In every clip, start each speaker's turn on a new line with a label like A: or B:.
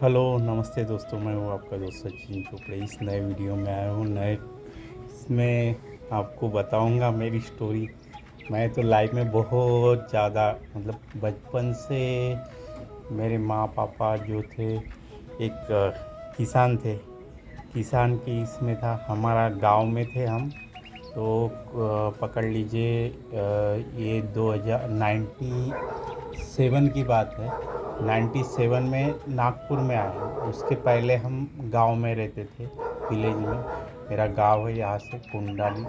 A: Hello नमस्ते दोस्तों, मैं हूँ आपका दोस्त सचिन चोपड़े। इस नए वीडियो में आया हूँ। इसमें आपको बताऊँगा मेरी स्टोरी। मैं तो लाइफ में बहुत ज़्यादा बचपन से मेरे माँ पापा जो थे एक किसान थे। किसान की इसमें था, हमारा गांव में थे हम। तो पकड़ लीजिए, ये 2097 की बात है। 97 में नागपुर में आए हैं। उसके पहले हम गांव में रहते थे, विलेज में। मेरा गांव है यहाँ से कोंडाली।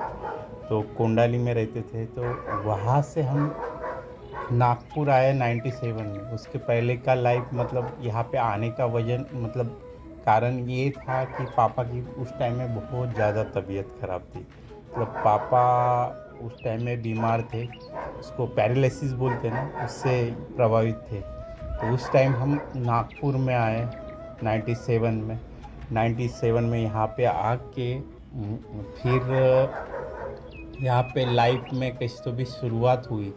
A: तो कोंडाली में रहते थे, तो वहाँ से हम नागपुर आए 97 में। उसके पहले का लाइफ यहाँ पे आने का वजन कारण ये था कि पापा की उस टाइम में बहुत ज़्यादा तबीयत ख़राब थी। पापा उस टाइम में बीमार थे, उसको पैरालिसिस बोलते हैं ना, उससे प्रभावित थे। तो उस टाइम हम नागपुर में आए 97 में। 97 में यहाँ पे आके फिर यहाँ पे लाइफ में कैसे तो भी शुरुआत हुई।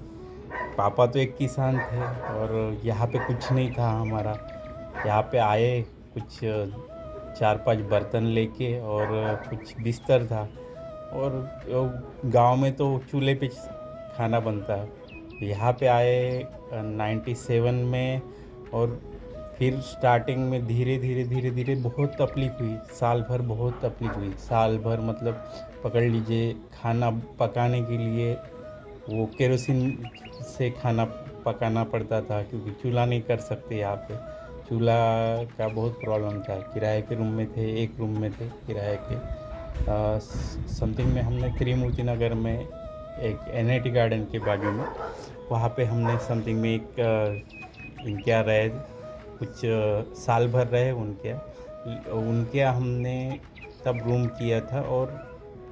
A: पापा तो एक किसान थे और यहाँ पे कुछ नहीं था हमारा। यहाँ पे आए कुछ 4-5 बर्तन लेके और कुछ बिस्तर था। और गांव में तो चूल्हे पे खाना बनता है। यहाँ पे आए 97 में। और फिर स्टार्टिंग में धीरे धीरे धीरे धीरे बहुत तकलीफ़ हुई। साल भर बहुत तकलीफ़ हुई। साल भर पकड़ लीजिए, खाना पकाने के लिए वो केरोसिन से खाना पकाना पड़ता था, क्योंकि चूल्हा नहीं कर सकते यहाँ पे। चूल्हा का बहुत प्रॉब्लम था। किराए के रूम में थे, एक रूम में थे किराए के। समथिंग में हमने त्रिमूर्ति नगर में एक NIT गार्डन के बाजू में, वहाँ पे हमने समथिंग में इनके यहाँ रहे। कुछ साल भर रहे उनके यहाँ हमने तब रूम किया था। और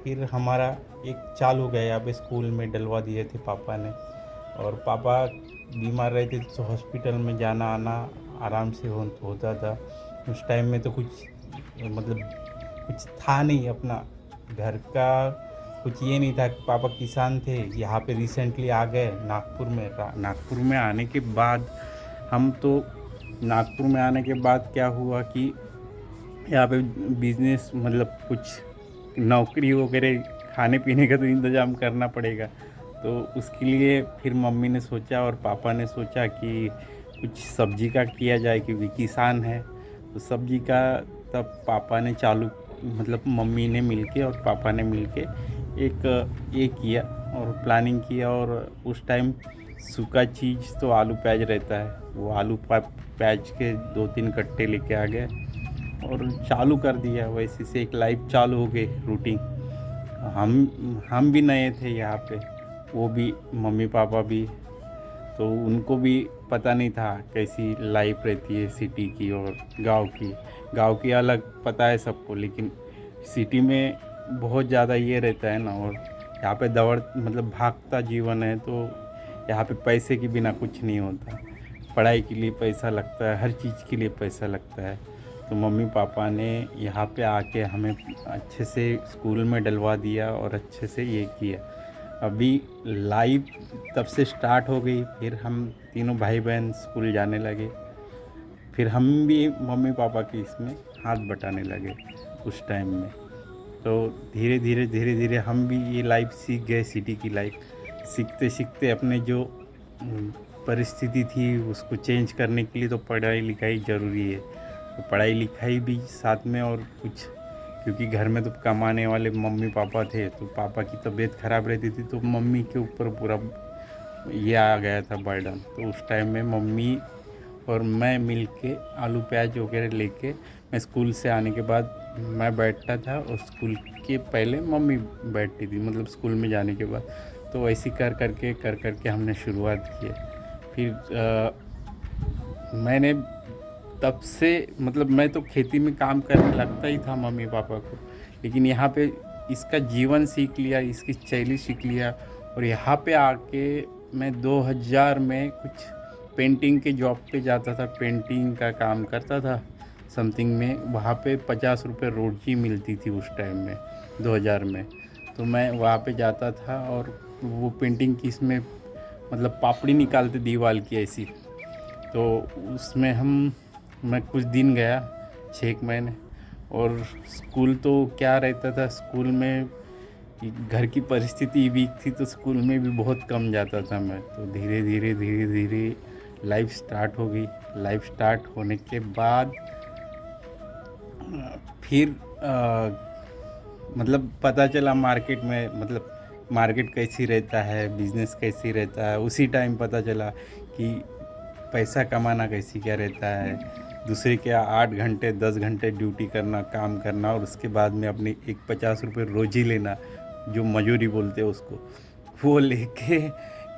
A: फिर हमारा एक चालू हो गया, यहाँ पे स्कूल में डलवा दिए थे पापा ने। और पापा बीमार रहते थे तो हॉस्पिटल में जाना आना आराम से होता था। उस टाइम में तो कुछ कुछ था नहीं अपना घर का। कुछ ये नहीं था। पापा किसान थे, यहाँ पे रिसेंटली आ गए नागपुर में। नागपुर में आने के बाद हम तो नागपुर में आने के बाद क्या हुआ कि यहाँ पे बिजनेस कुछ नौकरी वगैरह, खाने पीने का तो इंतज़ाम करना पड़ेगा। तो उसके लिए फिर मम्मी ने सोचा और पापा ने सोचा कि कुछ सब्जी का किया जाए, क्योंकि किसान है। तो सब्जी का तब पापा ने चालू मम्मी ने मिलके और पापा ने मिलके एक ये किया और प्लानिंग किया। और उस टाइम सूखा चीज़ तो आलू प्याज रहता है। वो आलू प्याज के 2-3 कट्टे लेके आ गए और चालू कर दिया। वैसे से एक लाइफ चालू हो गई, रूटीन। हम भी नए थे यहाँ पे, वो भी मम्मी पापा भी। तो उनको भी पता नहीं था कैसी लाइफ रहती है सिटी की और गांव की अलग पता है सबको। लेकिन सिटी में बहुत ज़्यादा ये रहता है ना। और यहाँ पे दौड़ भागता जीवन है। तो यहाँ पे पैसे के बिना कुछ नहीं होता। पढ़ाई के लिए पैसा लगता है, हर चीज़ के लिए पैसा लगता है। तो मम्मी पापा ने यहाँ पे आके हमें अच्छे से स्कूल में डलवा दिया और अच्छे से ये किया। अभी लाइफ तब से स्टार्ट हो गई। फिर हम तीनों भाई बहन स्कूल जाने लगे। फिर हम भी मम्मी पापा की इसमें हाथ बटाने लगे उस टाइम में। तो धीरे धीरे धीरे धीरे हम भी ये लाइफ सीख गए, सिटी की लाइफ। सीखते सीखते अपने जो परिस्थिति थी उसको चेंज करने के लिए तो पढ़ाई लिखाई ज़रूरी है। तो पढ़ाई लिखाई भी साथ में। और कुछ, क्योंकि घर में तो कमाने वाले मम्मी पापा थे, तो पापा की तबीयत ख़राब रहती थी तो मम्मी के ऊपर पूरा ये आ गया था बर्डन। तो उस टाइम में मम्मी और मैं मिल के आलू प्याज वगैरह लेके, मैं स्कूल से आने के बाद मैं बैठता था और स्कूल के पहले मम्मी बैठती थी, स्कूल में जाने के बाद। तो वैसे कर करके हमने शुरुआत की। फिर मैंने तब से मैं तो खेती में काम करने लगता ही था मम्मी पापा को। लेकिन यहाँ पे इसका जीवन सीख लिया, इसकी शैली सीख लिया। और यहाँ पे आके मैं 2000 में कुछ पेंटिंग के जॉब पे जाता था, पेंटिंग का काम करता था समथिंग में। वहाँ पे 50 रुपये रोटी मिलती थी उस टाइम में, 2000 में। तो मैं वहाँ पे जाता था और वो पेंटिंग की इसमें पापड़ी निकालते दीवार की ऐसी। तो उसमें हम मैं कुछ दिन गया, 6 महीने। और स्कूल तो क्या रहता था स्कूल में कि घर की परिस्थिति वीक थी, तो स्कूल में भी बहुत कम जाता था मैं। तो धीरे धीरे लाइफ स्टार्ट हो गई। लाइफ स्टार्ट होने के बाद फिर मतलब पता चला मार्केट में, मतलब मार्केट कैसी रहता है, बिजनेस कैसी रहता है। उसी टाइम पता चला कि पैसा कमाना कैसी क्या रहता है। दूसरे के 8 घंटे 10 घंटे ड्यूटी करना, काम करना, और उसके बाद में अपनी एक 50 रुपये रोजी लेना, जो मजूरी बोलते हैं उसको, वो लेके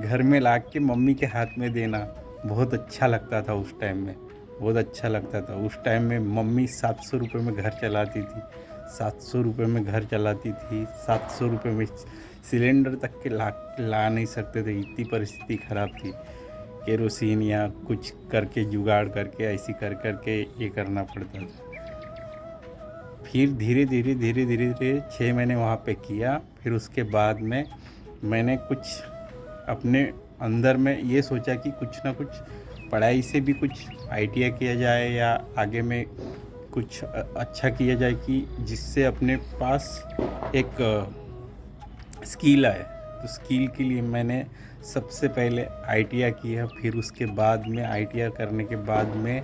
A: घर में ला के मम्मी के हाथ में देना बहुत अच्छा लगता था उस टाइम में। बहुत अच्छा लगता था उस टाइम में। मम्मी 700 रुपये में घर चलाती थी। 700 रुपये में घर चलाती थी। 700 रुपये में सिलेंडर तक के ला नहीं सकते थे, इतनी परिस्थिति ख़राब थी। केरोसिन या कुछ करके जुगाड़ करके ऐसी कर करके ये करना पड़ता था। फिर धीरे धीरे 6 महीने वहाँ पे किया। फिर उसके बाद में मैंने कुछ अपने अंदर में ये सोचा कि कुछ ना कुछ पढ़ाई से भी कुछ आईटीआई किया जाए, या आगे में कुछ अच्छा किया जाए कि जिससे अपने पास एक स्किल आए। तो स्किल के लिए मैंने सबसे पहले आईटीआई किया। फिर उसके बाद में आईटीआई करने के बाद में,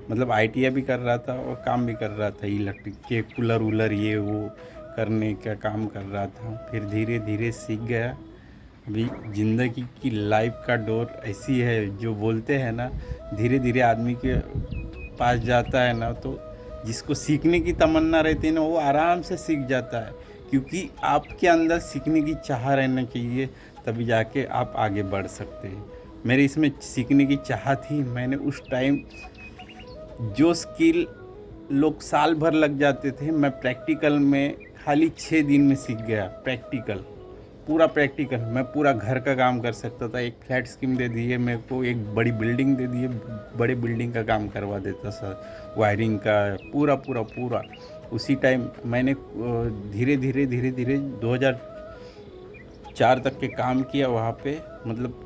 A: मतलब आईटीआई भी कर रहा था और काम भी कर रहा था, इलेक्ट्रिक के कूलर वूलर ये वो करने का काम कर रहा था। फिर धीरे धीरे सीख गया। अभी ज़िंदगी की लाइफ का दौर ऐसी है, जो बोलते हैं ना, धीरे धीरे आदमी के पास जाता है ना, तो जिसको सीखने की तमन्ना रहती है ना, वो आराम से सीख जाता है। क्योंकि आपके अंदर सीखने की चाह रहना चाहिए, तभी जाके आप आगे बढ़ सकते हैं। मेरे इसमें सीखने की चाह थी। मैंने उस टाइम जो स्किल लोग साल भर लग जाते थे, मैं प्रैक्टिकल में खाली 6 दिन में सीख गया। प्रैक्टिकल, पूरा प्रैक्टिकल। मैं पूरा घर का काम कर सकता था। एक फ्लैट स्कीम दे दिए मेरे को, एक बड़ी बिल्डिंग दे दिए, बड़े बिल्डिंग का काम करवा देता सर, वायरिंग का पूरा। उसी टाइम मैंने धीरे धीरे 2004 तक के काम किया वहाँ पे। मतलब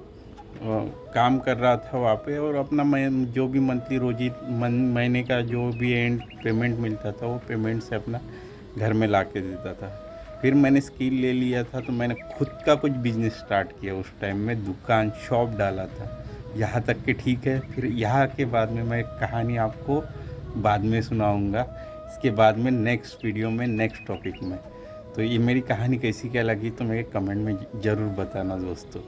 A: काम कर रहा था वहाँ पे, और अपना मैं जो भी मंथली रोजी महीने का जो भी एंड पेमेंट मिलता था, वो पेमेंट से अपना घर में ला के देता था। फिर मैंने स्किल ले लिया था, तो मैंने खुद का कुछ बिजनेस स्टार्ट किया। उस टाइम में दुकान शॉप डाला था। यहाँ तक के ठीक है। फिर यहाँ के बाद में मैं एक कहानी आपको बाद में सुनाऊँगा, इसके बाद में नेक्स्ट वीडियो में, नेक्स्ट टॉपिक में। तो ये मेरी कहानी कैसी क्या लगी तो मेरे कमेंट में ज़रूर बताना दोस्तों।